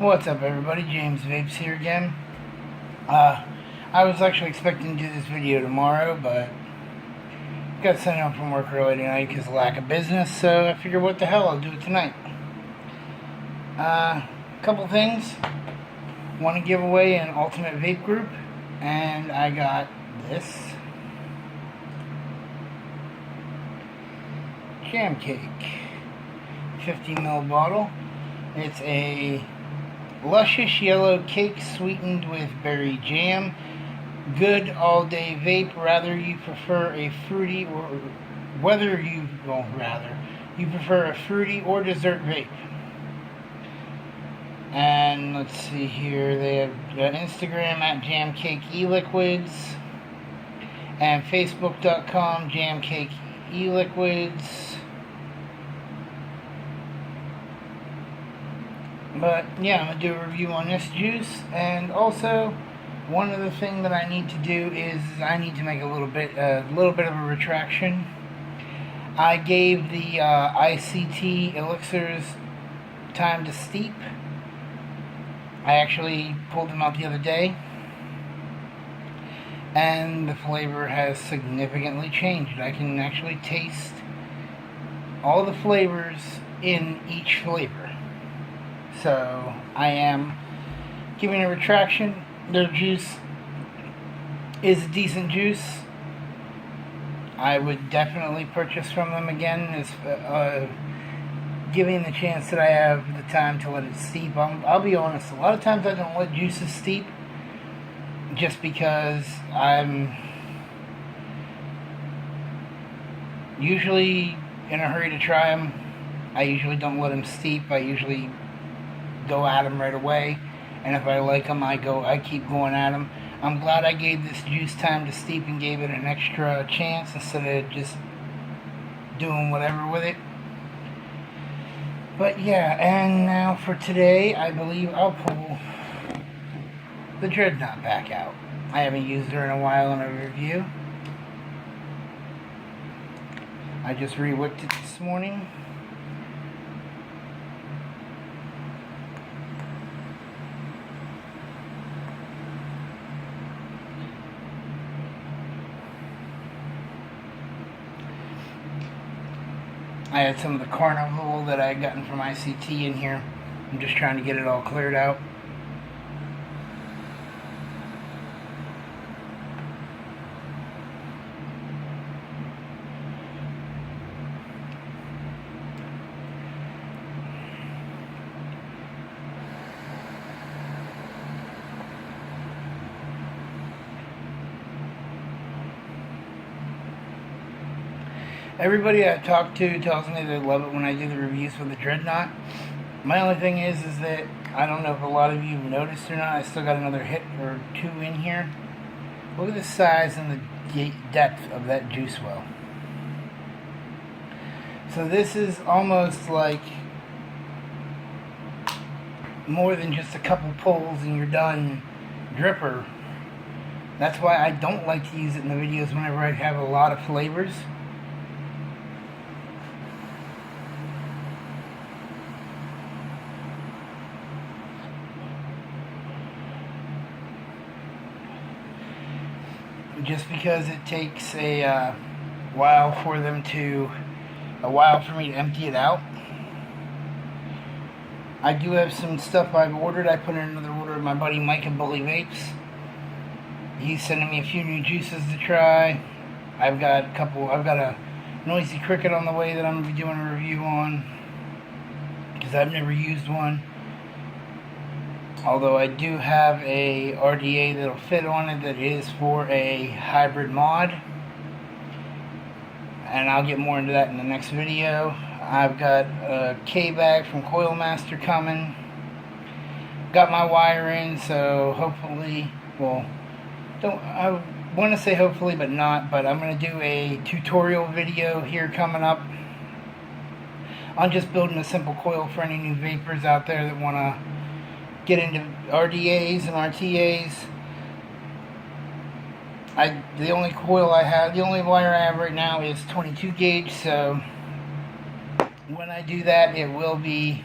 What's up, everybody? James Vapes here again. I was actually expecting to do this video tomorrow, but got sent home from work early tonight because of lack of business, so I figured what the hell, I'll do it tonight. Couple things. Want to give away an Ultimate Vape Group, and I got this Jam Cake 50ml bottle. It's a luscious yellow cake sweetened with berry jam. Good all-day vape. Whether you prefer a fruity or dessert vape. And let's see here. They have Instagram at JamCakeEliquids and Facebook.com JamCakeEliquids. But yeah, I'm going to do a review on this juice, and also one other thing that I need to do is I need to make a little bit of a retraction. I gave the ICT elixirs time to steep. I actually pulled them out the other day, and the flavor has significantly changed. I can actually taste all the flavors in each flavor. So I am giving a retraction. Their juice is a decent juice. I would definitely purchase from them again, as giving the chance that I have the time to let it steep. I'll be honest, a lot of times I don't let juices steep just because I'm usually in a hurry to try them. I usually don't let them steep. I usually go at them right away, and if I like them, I keep going at them. I'm glad I gave this juice time to steep and gave it an extra chance instead of just doing whatever with it. But yeah, and now for today, I believe I'll pull the Dreadnought back out. I haven't used her in a while in a review. I just re-whipped it this morning. I had some of the carnival that I had gotten from ICT in here. I'm just trying to get it all cleared out. Everybody I talk to tells me they love it when I do the reviews for the Dreadnought. My only thing is that I don't know if a lot of you have noticed or not, I still got another hit or two in here. Look at the size and the depth of that juice well. So this is almost like more than just a couple pulls and you're done dripper. That's why I don't like to use it in the videos whenever I have a lot of flavors. Just because it takes a while for me to empty it out. I do have some stuff I've ordered. I put in another order with my buddy Mike at Bully Vapes. He's sending me a few new juices to try. I've got a Noisy Cricket on the way that I'm going to be doing a review on, because I've never used one. Although I do have a RDA that'll fit on it that is for a hybrid mod. And I'll get more into that in the next video. I've got a K-bag from Coil Master coming. Got my wire in, so hopefully, I want to say hopefully, but not. But I'm going to do a tutorial video here coming up on just building a simple coil for any new vapors out there that want to get into RDAs and RTAs. The only wire I have right now is 22 gauge, so when I do that, it will be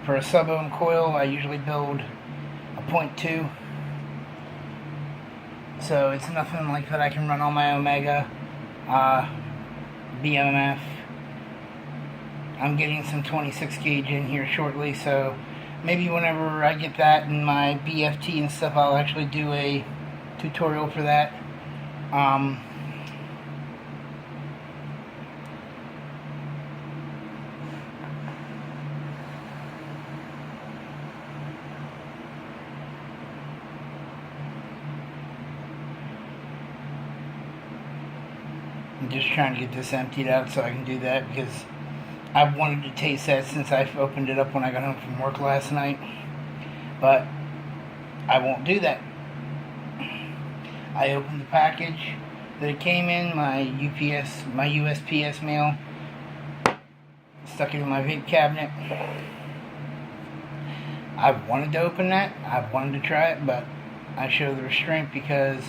For a sub-ohm coil, I usually build a 0.2. So it's nothing like that I can run on my Omega BMF. I'm getting some 26 gauge in here shortly, so maybe whenever I get that in my BFT and stuff, I'll actually do a tutorial for that. I'm just trying to get this emptied out so I can do that, because I've wanted to taste that since I opened it up when I got home from work last night, but I won't do that. I opened the package that it came in, my USPS mail, stuck it in my vape cabinet. I wanted to open that, I wanted to try it, but I show the restraint because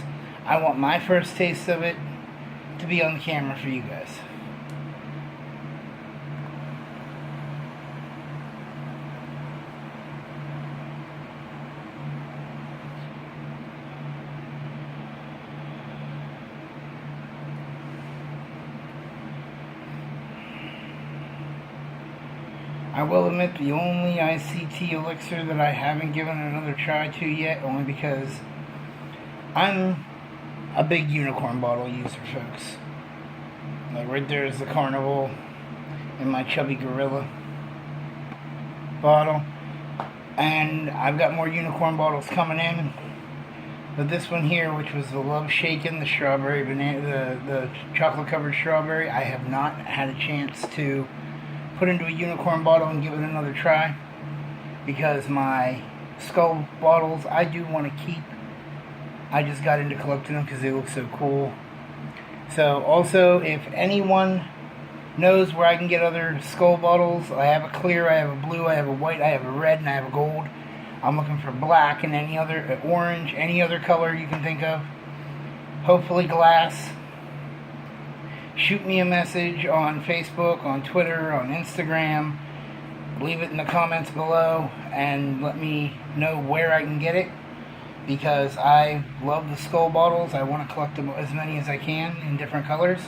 I want my first taste of it to be on the camera for you guys. I will admit the only ICT elixir that I haven't given another try to yet, only because I'm a big unicorn bottle user, folks. Like right there is the Carnival in my Chubby Gorilla bottle, and I've got more unicorn bottles coming in. But this one here, which was the Love Shaken, the strawberry banana, the chocolate covered strawberry, I have not had a chance to put into a unicorn bottle and give it another try, because my skull bottles I do want to keep. I just got into collecting them because they look so cool. So also, if anyone knows where I can get other skull bottles, I have a clear, I have a blue, I have a white, I have a red, and I have a gold. I'm looking for black and any other, orange, any other color you can think of. Hopefully glass. Shoot me a message on Facebook, on Twitter, on Instagram. Leave it in the comments below and let me know where I can get it, because I love the skull bottles. I want to collect them as many as I can in different colors.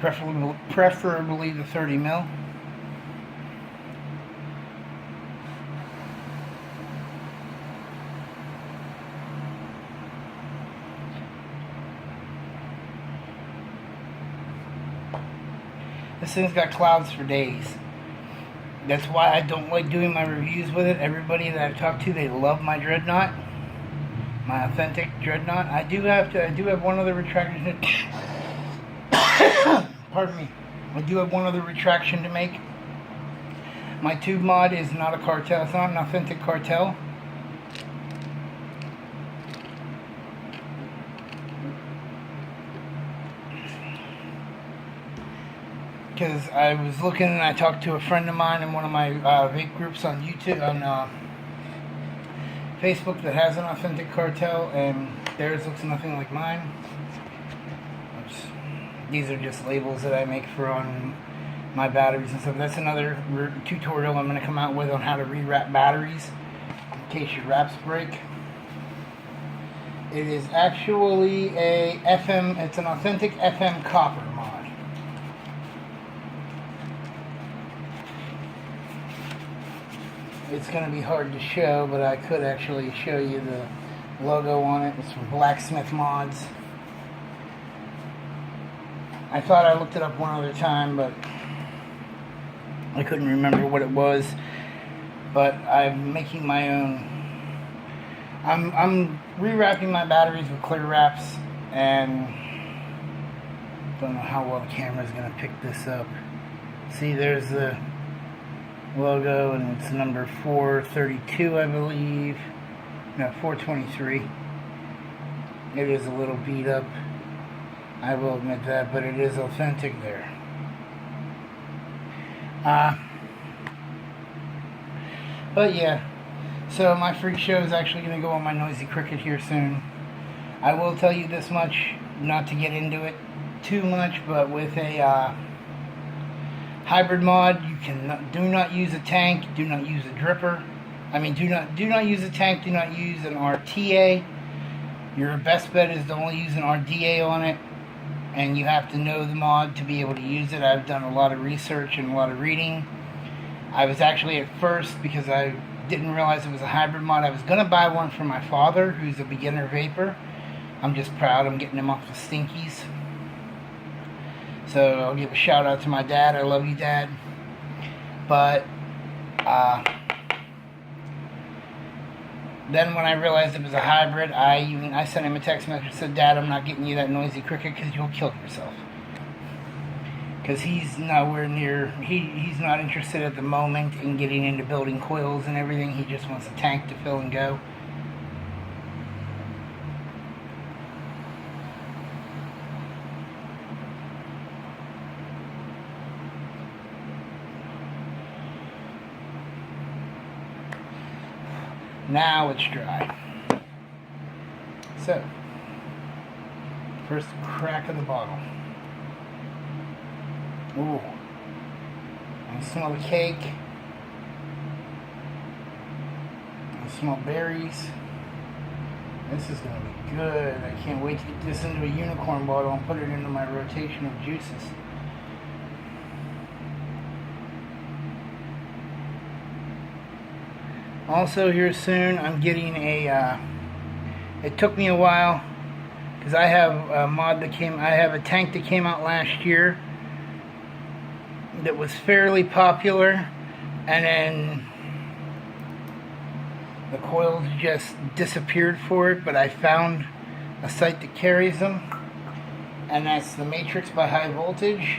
Preferably the 30 mil. This thing's got clouds for days. That's why I don't like doing my reviews with it. Everybody that I've talked to, they love my Dreadnought, my authentic Dreadnought. I do have one other retraction. Pardon me. I do have one other retraction to make. My tube mod is not a cartel. It's not an authentic cartel. Because I was looking and I talked to a friend of mine in one of my vape groups on YouTube, on Facebook, that has an authentic cartel, and theirs looks nothing like mine. Oops. These are just labels that I make for on my batteries and stuff. That's another tutorial I'm going to come out with on how to rewrap batteries in case your wraps break. It is actually a FM, it's an authentic FM copper mod. It's going to be hard to show, but I could actually show you the logo on it. It's from Blacksmith Mods. I thought I looked it up one other time, but I couldn't remember what it was. But I'm making my own. I'm rewrapping my batteries with clear wraps, and don't know how well the camera is going to pick this up. See, there's the logo, and it's number 432, I believe. No, 423. It is a little beat up, I will admit that, but it is authentic there. But yeah, So my freak show is actually going to go on my Noisy Cricket here soon. I will tell you this much, not to get into it too much, but with a hybrid mod, you can do not use a tank, do not use a dripper. I mean, do not use a tank, do not use an RTA. Your best bet is to only use an RDA on it, and you have to know the mod to be able to use it. I've done a lot of research and a lot of reading. I was actually at first, because I didn't realize it was a hybrid mod, I was going to buy one for my father, who's a beginner vapor. I'm just proud I'm getting him off the Stinkies. So I'll give a shout out to my dad. I love you, Dad. But then when I realized it was a hybrid, I sent him a text message and said, Dad, I'm not getting you that Noisy Cricket because you'll kill yourself. Because he's nowhere near, he's not interested at the moment in getting into building coils and everything. He just wants a tank to fill and go. Now it's dry. So, first crack of the bottle. Ooh. I smell the cake. I smell berries. This is going to be good. I can't wait to get this into a unicorn bottle and put it into my rotation of juices. Also here soon, I'm getting a, it took me a while, because I have a mod that I have a tank that came out last year that was fairly popular, and then the coils just disappeared for it, but I found a site that carries them, and that's the Matrix by High Voltage.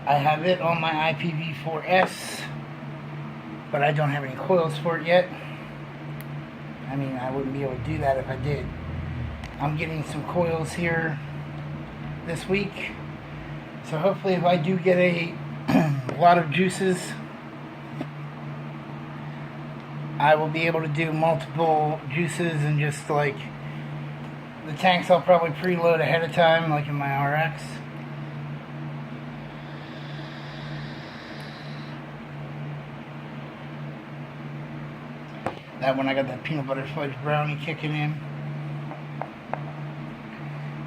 I have it on my IPv4S, but I don't have any coils for it yet. I mean, I wouldn't be able to do that if I did. I'm getting some coils here this week, so hopefully if I do get a lot of juices, I will be able to do multiple juices, and just like the tanks I'll probably preload ahead of time, like in my RX. That one I got that peanut butter fudge brownie kicking in.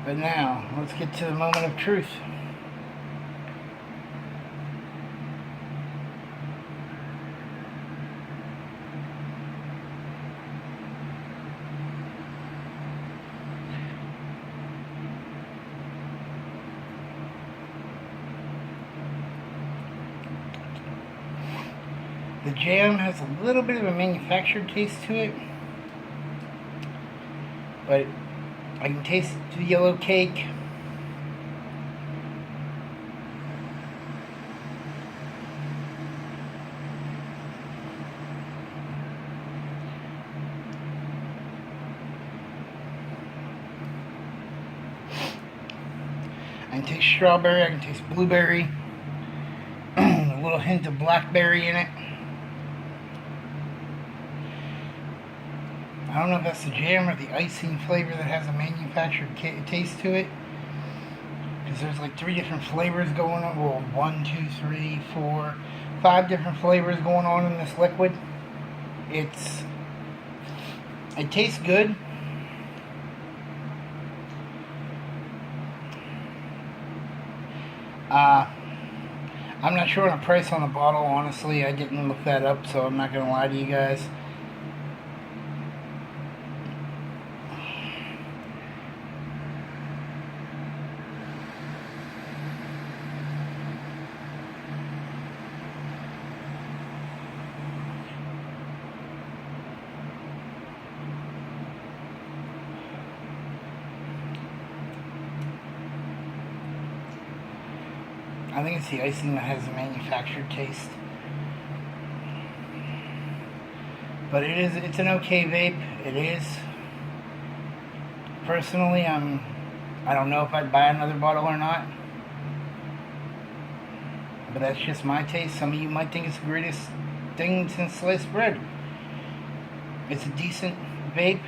But now, let's get to the moment of truth. The jam has a little bit of a manufactured taste to it, but I can taste the yellow cake. I can taste strawberry, I can taste blueberry, a little hint of blackberry in it. I don't know if that's the jam or the icing flavor that has a manufactured taste to it. Because there's like 3 different flavors going on. Well, 1, 2, 3, 4, 5 different flavors going on in this liquid. It tastes good. I'm not sure on the price on the bottle, honestly. I didn't look that up, so I'm not going to lie to you guys. I think it's the icing that has a manufactured taste. But it's an okay vape. It is. Personally, I don't know if I'd buy another bottle or not. But that's just my taste. Some of you might think it's the greatest thing since sliced bread. It's a decent vape.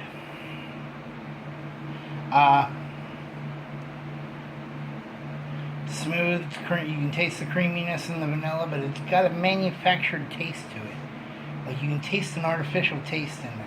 Smooth. You can taste the creaminess in the vanilla, but it's got a manufactured taste to it. Like, you can taste an artificial taste in there.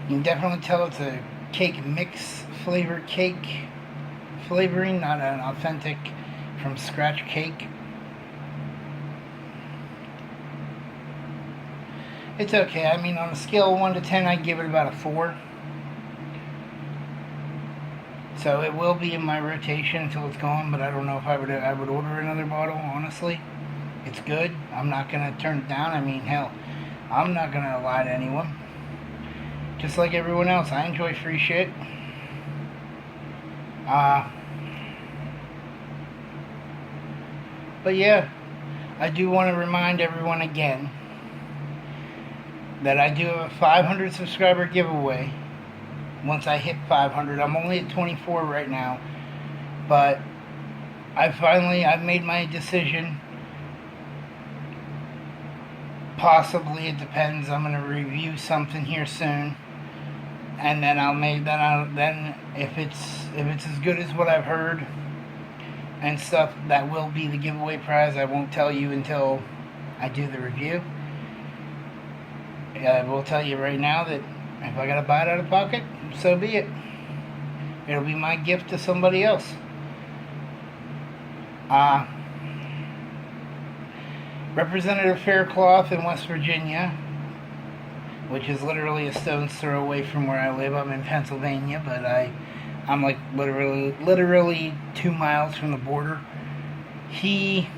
You can definitely tell it's a cake mix flavored cake flavoring, not an authentic from scratch cake. It's okay. I mean, on a scale of 1 to 10, I'd give it about a 4. So it will be in my rotation until it's gone, but I don't know if I would order another bottle, honestly. It's good. I'm not going to turn it down. I mean, hell, I'm not going to lie to anyone. Just like everyone else, I enjoy free shit. But yeah, I do want to remind everyone again that I do have a 500 subscriber giveaway. Once I hit 500, I'm only at 24 right now, but I've made my decision. Possibly, it depends. I'm going to review something here soon, and then then if it's as good as what I've heard and stuff, that will be the giveaway prize. I won't tell you until I do the review. I will tell you right now that if I gotta buy it out of pocket, so be it. It'll be my gift to somebody else. Representative Faircloth in West Virginia, which is literally a stone's throw away from where I live. I'm in Pennsylvania, but I'm like literally 2 miles from the border. He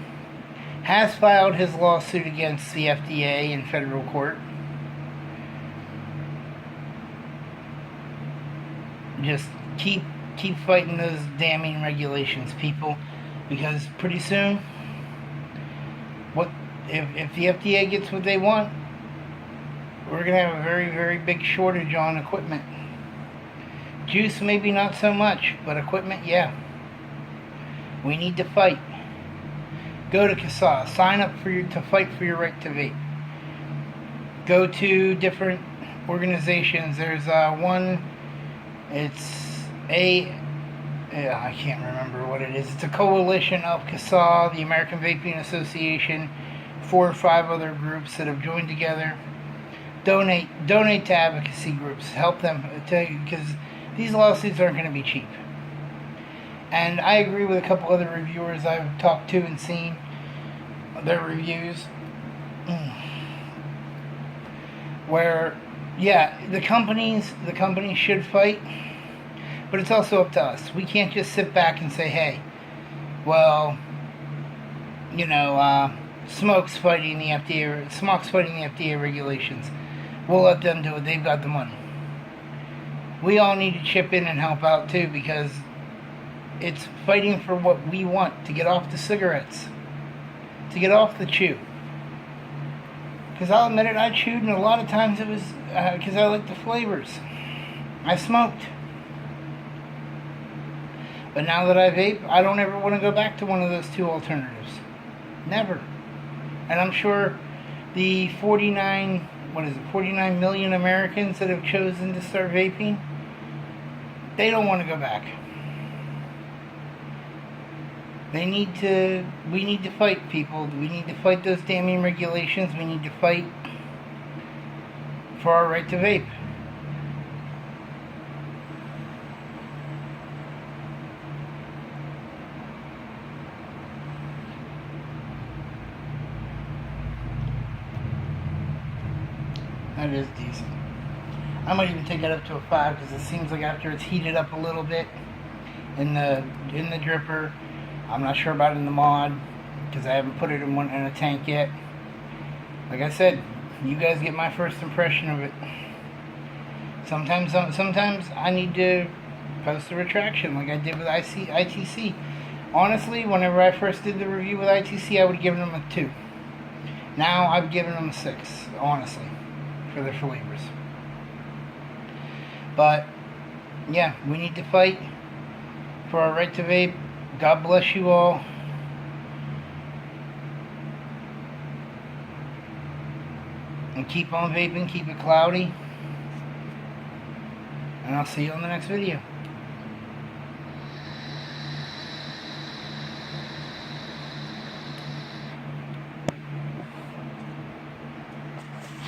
has filed his lawsuit against the FDA in federal court. Just keep fighting those damning regulations, people, because pretty soon, if the FDA gets what they want, we're gonna have a very, very big shortage on equipment. Juice maybe not so much, but equipment, yeah. We need to fight. Go to CASA, sign up to fight for your right to vape. Go to different organizations. There's one. I can't remember what it is. It's a coalition of CASA, the American Vaping Association, 4 or 5 other groups that have joined together. Donate to advocacy groups. Help them, because these lawsuits aren't going to be cheap. And I agree with a couple other reviewers I've talked to and seen their reviews, where, yeah, the companies should fight, but it's also up to us. We can't just sit back and say, hey, well, Smoke's fighting the FDA regulations. We'll let them do it. They've got the money. We all need to chip in and help out too, because it's fighting for what we want, to get off the cigarettes, to get off the chew. Because I'll admit it, I chewed, and a lot of times it was because I liked the flavors. I smoked. But now that I vape, I don't ever want to go back to one of those 2 alternatives. Never. And I'm sure the 49 million Americans that have chosen to start vaping, they don't want to go back. We need to fight, people. We need to fight those damning regulations. We need to fight for our right to vape. That is decent. I might even take it up to a 5, because it seems like after it's heated up a little bit in the dripper, I'm not sure about it in the mod, because I haven't put it in a tank yet. Like I said, you guys get my first impression of it. Sometimes I need to post a retraction, like I did with ITC. Honestly, whenever I first did the review with ITC, I would have given them a 2. Now I've given them a 6, honestly, for their flavors. But yeah, we need to fight for our right to vape. God bless you all. And keep on vaping, keep it cloudy. And I'll see you on the next video.